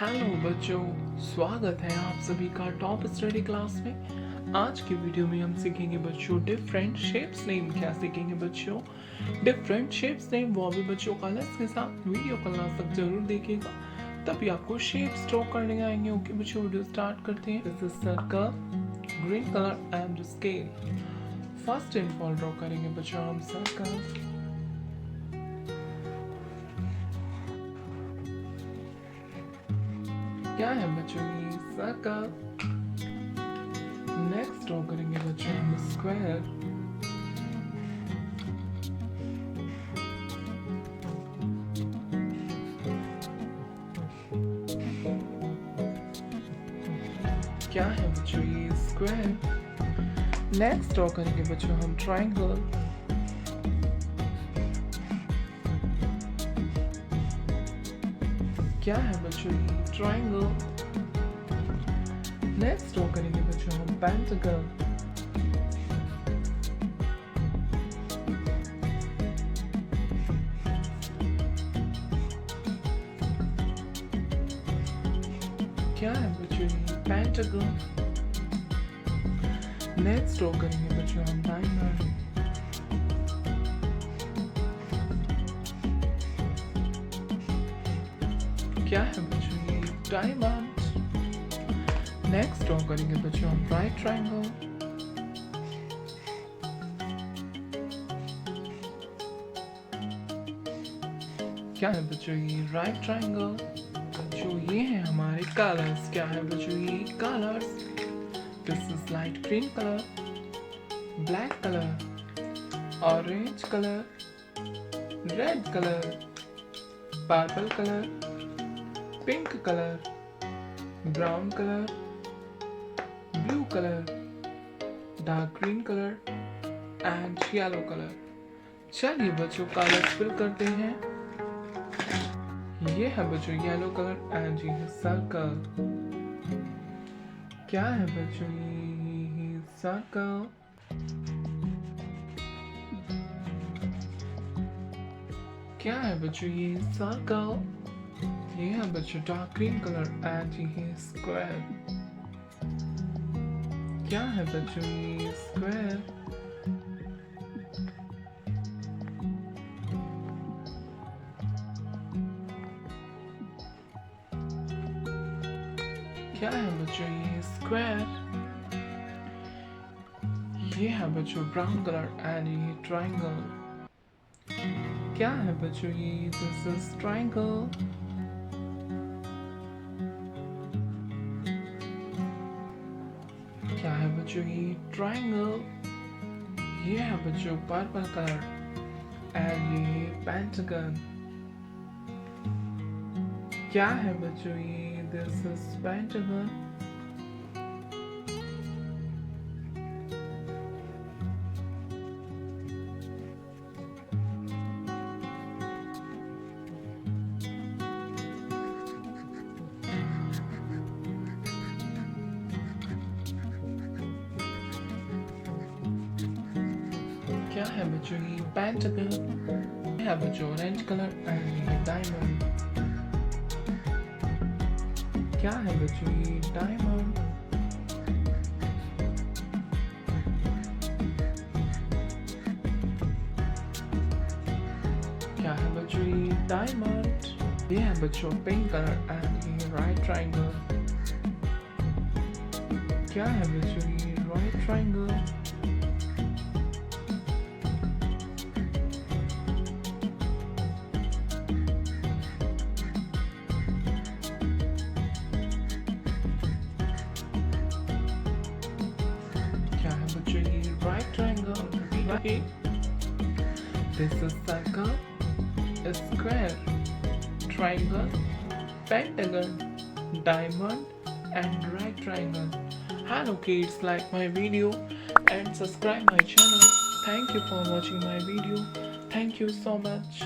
Hello बच्चों, स्वागत है आप सभी का टॉप स्टडी क्लास में। आज की वीडियो में हम सीखेंगे बच्चों डिफरेंट शेप्स नेम। क्या सीखेंगे बच्चों? डिफरेंट शेप्स नेम, वो भी बच्चों कलर्स के साथ। वीडियो को लास्ट तक जरूर देखिएगा, तभी आपको शेप्स ड्रॉ करने आएंगे। ओके बच्चों, वीडियो स्टार्ट करते हैं। This is circle, green colour and scale. First of all draw करेंगे बच्चों हम सर्कल। क्या है बच्चों ये? सर्कल। नेक्स्ट ड्रॉ करेंगे बच्चों हम स्क्वायर। क्या है बच्चों ये? स्क्वायर। नेक्स्ट ड्रॉ करेंगे बच्चों हम ट्रायंगल। क्या है बच्चों ये? ट्रायंगल। नेक्स्ट ड्रॉ करेंगे बच्चों हम पेंटागन। क्या है बच्चों ये? पेंटागन। नेक्स्ट ड्रॉ करेंगे बच्चों हम डायमंड। क्या है बच्चों ये? डायमंड। नेक्स्ट ड्रॉ करेंगे बच्चों हम राइट ट्रायंगल। क्या है बच्चों ये? Right triangle. बच्चों ये है हमारे कलर्स। क्या है बच्चों ये? Colours. This is light green colour, black colour, orange colour, red colour, purple colour, pink colour, brown colour, blue colour, dark green colour and yellow colour. चलिए बच्चों कलर फिल करते हैं। ये है बच्चों येलो कलर एंड ये है circle. क्या है बच्चों ये? सर्कल। क्या है बच्चों ये? सर्कल। ये है बच्चों डार्क ग्रीन कलर एंड ये है स्क्वायर। क्या है बच्चों ये? स्क्वायर। क्या है बच्चों ये? स्क्वायर। ये है बच्चों ब्राउन कलर एंड ये ट्रायंगल। क्या है बच्चों ये? This is triangle. क्या है बच्चों ये? ट्रायंगल। ये है बच्चों पर्पल कलर एंड ये पेंटागन। क्या है बच्चों ये? This is pentagon. क्या है बच्चों ये? पेंटागन। है बच्चों ऑरेंज कलर एंड ये डायमंड। क्या है बच्चों ये? डायमंड। क्या है बच्चों ये? डायमंड। ये है बच्चों पिंक कलर एंड ये राइट ट्रायंगल। क्या है बच्चों ये? Right triangle. Right triangle. Right. This is circle, a square, triangle, pentagon, diamond, and right triangle. Hello kids, like my video and subscribe my channel. Thank you for watching my video. Thank you so much.